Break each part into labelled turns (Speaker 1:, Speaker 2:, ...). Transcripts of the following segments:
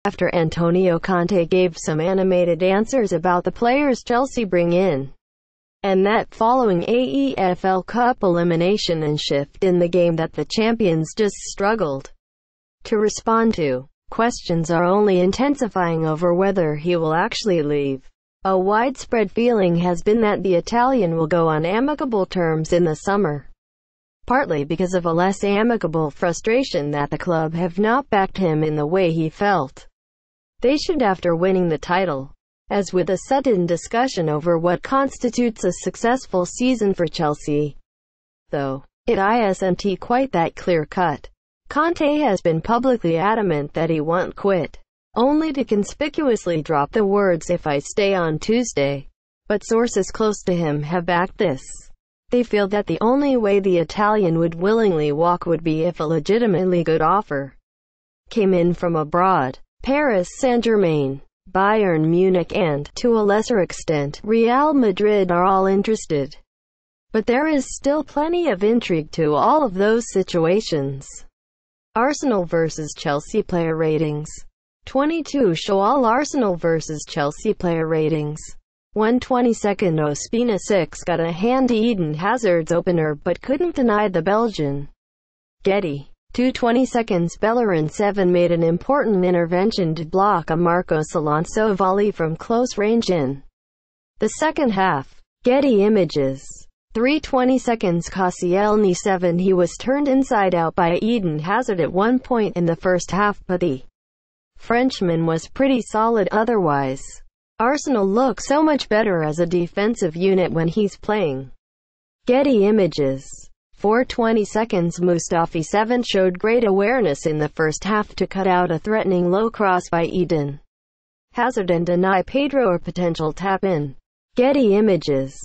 Speaker 1: after Antonio Conte gave some animated answers about the players Chelsea bring in, and that following AEFL Cup elimination and shift in the game that the champions just struggled to respond to. Questions are only intensifying over whether he will actually leave. A widespread feeling has been that the Italian will go on amicable terms in the summer, partly because of a less amicable frustration that the club have not backed him in the way he felt they should after winning the title, as with a sudden discussion over what constitutes a successful season for Chelsea, though it isn't quite that clear-cut. Conte has been publicly adamant that he won't quit, only to conspicuously drop the words "if I stay" on Tuesday. But sources close to him have backed this. They feel that the only way the Italian would willingly walk would be if a legitimately good offer came in from abroad. Paris Saint-Germain, Bayern Munich and, to a lesser extent, Real Madrid are all interested. But there is still plenty of intrigue to all of those situations. Arsenal vs Chelsea player ratings. 22 show all Arsenal vs Chelsea player ratings. 122nd Ospina 6 got a hand to Eden Hazard's opener but couldn't deny the Belgian. Getty. 222nd Bellerin 7 made an important intervention to block a Marcos Alonso volley from close range in the second half. Getty Images. 322nd Koscielny 7 He was turned inside out by Eden Hazard at one point in the first half, but the Frenchman was pretty solid otherwise. Arsenal look so much better as a defensive unit when he's playing. Getty Images. 422nd Mustafi 7 showed great awareness in the first half to cut out a threatening low cross by Eden Hazard and deny Pedro a potential tap-in. Getty Images.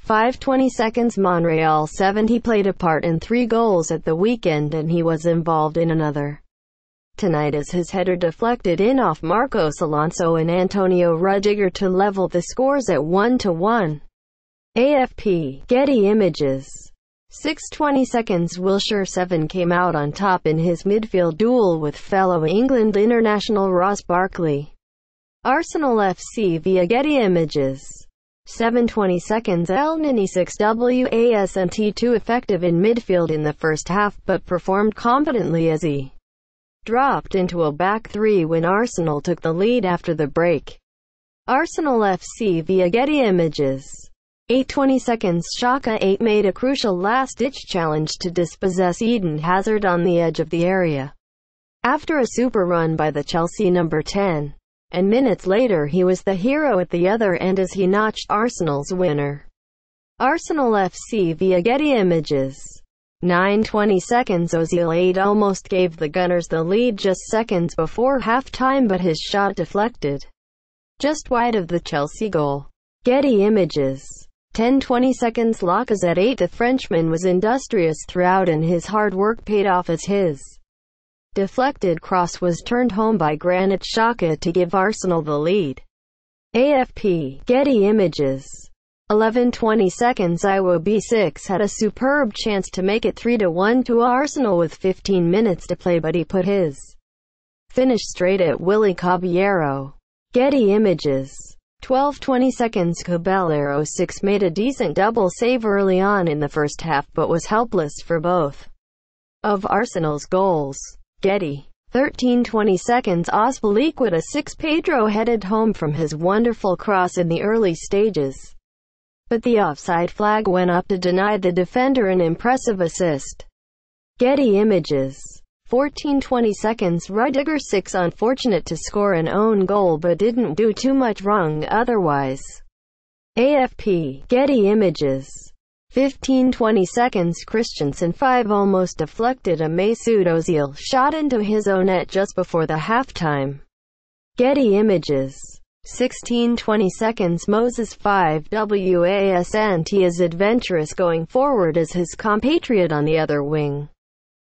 Speaker 1: 522nd Monreal 7 He played a part in 3 goals at the weekend and he was involved in another tonight as his header deflected in off Marcos Alonso and Antonio Rudiger to level the scores at 1-1. AFP. Getty Images. 622nd Wilshere 7 came out on top in his midfield duel with fellow England international Ross Barkley. Arsenal FC via Getty Images. 722nd El Nini 6 wasn't too effective in midfield in the first half but performed competently as he dropped into a back three when Arsenal took the lead after the break. Arsenal FC via Getty Images. 822nd Xhaka 8 made a crucial last-ditch challenge to dispossess Eden Hazard on the edge of the area after a super run by the Chelsea number 10. And minutes later he was the hero at the other end as he notched Arsenal's winner. Arsenal FC via Getty Images. 922nd Ozil 8 almost gave the Gunners the lead just seconds before half-time but his shot deflected just wide of the Chelsea goal. Getty Images. 1022nd Lacazette 8 The Frenchman was industrious throughout and his hard work paid off as his deflected cross was turned home by Granit Xhaka to give Arsenal the lead. AFP. Getty Images. 1122nd Iwobi 6 had a superb chance to make it 3-1 to Arsenal with 15 minutes to play but he put his finish straight at Willy Caballero. Getty Images. 1222nd Caballero 6 made a decent double save early on in the first half but was helpless for both of Arsenal's goals. Getty. 1322nd Azpilicueta 6 Pedro headed home from his wonderful cross in the early stages, but the offside flag went up to deny the defender an impressive assist. Getty Images. 1422nd Rudiger 6 unfortunate to score an own goal but didn't do too much wrong otherwise. AFP. Getty Images. 1522nd Christensen 5 almost deflected a Mesut Ozil shot into his own net just before the halftime. Getty Images. 1622nd Moses 5 wasn't as adventurous going forward as his compatriot on the other wing,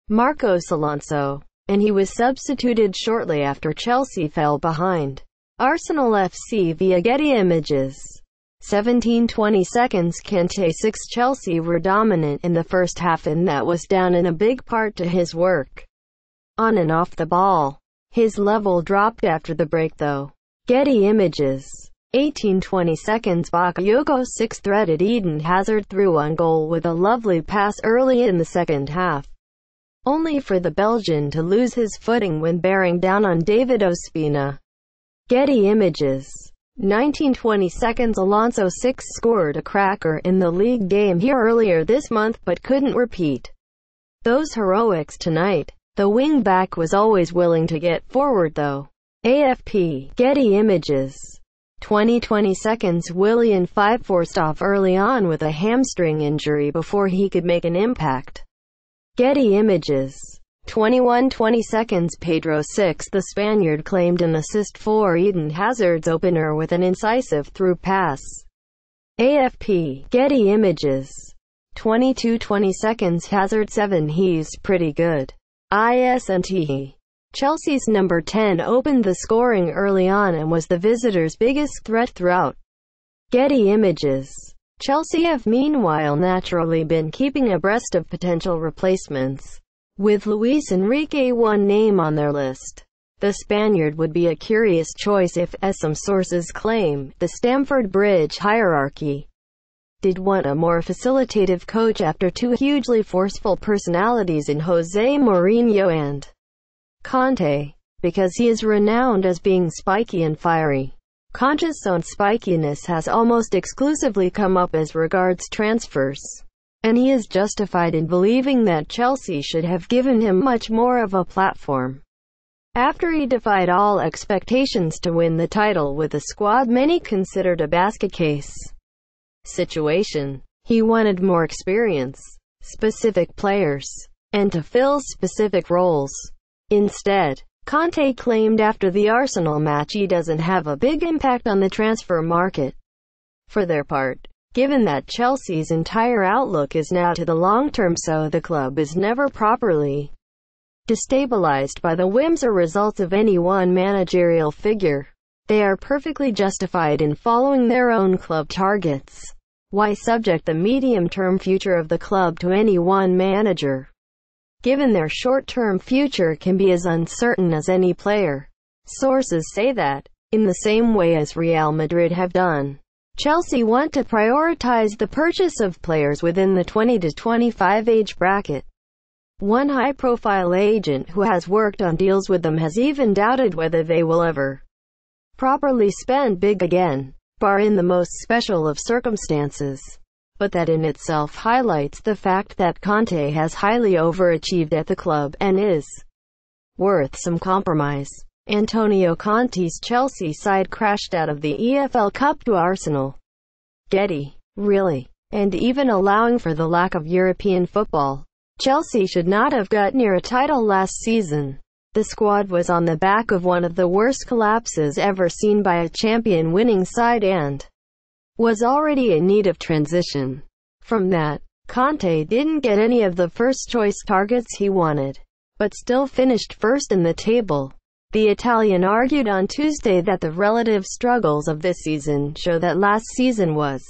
Speaker 1: Marcos Alonso, and he was substituted shortly after Chelsea fell behind. Arsenal FC via Getty Images. 1722nd Conte 6 Chelsea were dominant in the first half and that was down in a big part to his work on and off the ball. His level dropped after the break though. Getty Images. 18-20 seconds. Bakayoko 6 threaded Eden Hazard through on goal with a lovely pass early in the second half, only for the Belgian to lose his footing when bearing down on David Ospina. Getty Images. 19-20 seconds. Alonso 6 scored a cracker in the league game here earlier this month but couldn't repeat those heroics tonight. The wing-back was always willing to get forward though. AFP. Getty Images. 20-20 seconds. Willian 5 forced off early on with a hamstring injury before he could make an impact. Getty Images. 21-20 seconds. Pedro 6. The Spaniard claimed an assist for Eden Hazard's opener with an incisive through pass. AFP. Getty Images. 22-20 seconds. Hazard 7. He's pretty good. ISNT. Chelsea's number 10 opened the scoring early on and was the visitors' biggest threat throughout. Getty Images. Chelsea have meanwhile naturally been keeping abreast of potential replacements, with Luis Enrique one name on their list. The Spaniard would be a curious choice if, as some sources claim, the Stamford Bridge hierarchy did want a more facilitative coach after two hugely forceful personalities in Jose Mourinho and Conte, because he is renowned as being spiky and fiery. Conte's own spikiness has almost exclusively come up as regards transfers, and he is justified in believing that Chelsea should have given him much more of a platform. After he defied all expectations to win the title with a squad many considered a basket case situation, he wanted more experience, specific players, and to fill specific roles. Instead, Conte claimed after the Arsenal match he doesn't have a big impact on the transfer market. For their part, given that Chelsea's entire outlook is now to the long term, so the club is never properly destabilized by the whims or results of any one managerial figure, they are perfectly justified in following their own club targets. Why subject the medium-term future of the club to any one manager, given their short-term future can be as uncertain as any player? Sources say that, in the same way as Real Madrid have done, Chelsea want to prioritize the purchase of players within the 20 to 25 age bracket. One high-profile agent who has worked on deals with them has even doubted whether they will ever properly spend big again, bar in the most special of circumstances. But that in itself highlights the fact that Conte has highly overachieved at the club and is worth some compromise. Antonio Conte's Chelsea side crashed out of the EFL Cup to Arsenal. Getty. Really? And even allowing for the lack of European football, Chelsea should not have got near a title last season. The squad was on the back of one of the worst collapses ever seen by a champion-winning side and was already in need of transition. From that, Conte didn't get any of the first-choice targets he wanted, but still finished first in the table. The Italian argued on Tuesday that the relative struggles of this season show that last season was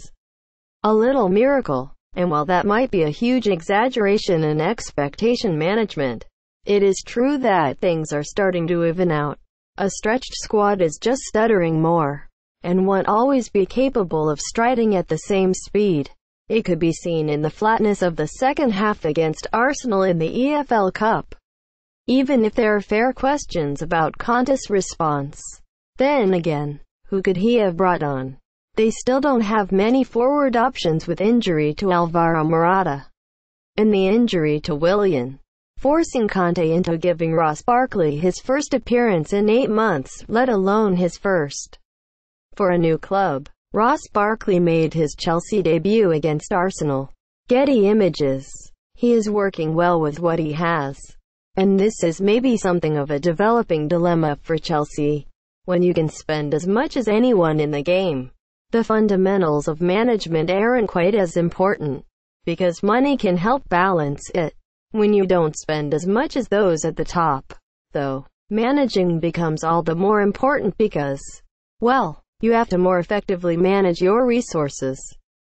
Speaker 1: a little miracle, and while that might be a huge exaggeration in expectation management, it is true that things are starting to even out. A stretched squad is just stuttering more, and won't always be capable of striding at the same speed. It could be seen in the flatness of the second half against Arsenal in the EFL Cup. Even if there are fair questions about Conte's response, then again, who could he have brought on? They still don't have many forward options with injury to Alvaro Morata and the injury to Willian, forcing Conte into giving Ross Barkley his first appearance in 8 months, let alone his first for a new club. Ross Barkley made his Chelsea debut against Arsenal. Getty Images. He is working well with what he has, and this is maybe something of a developing dilemma for Chelsea. When you can spend as much as anyone in the game, the fundamentals of management aren't quite as important, because money can help balance it. When you don't spend as much as those at the top, though, managing becomes all the more important because, well, you have to more effectively manage your resources.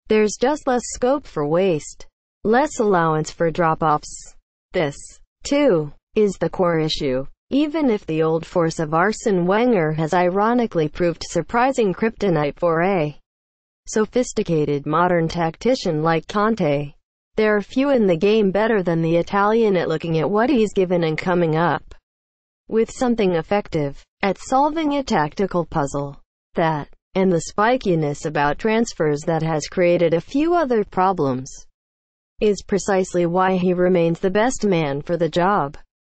Speaker 1: There's just less scope for waste, less allowance for drop-offs. This, too, is the core issue. Even if the old force of Arsene Wenger has ironically proved surprising kryptonite for a sophisticated modern tactician like Conte, there are few in the game better than the Italian at looking at what he's given and coming up with something effective, at solving a tactical puzzle. That, and the spikiness about transfers that has created a few other problems, is precisely why he remains the best man for the job.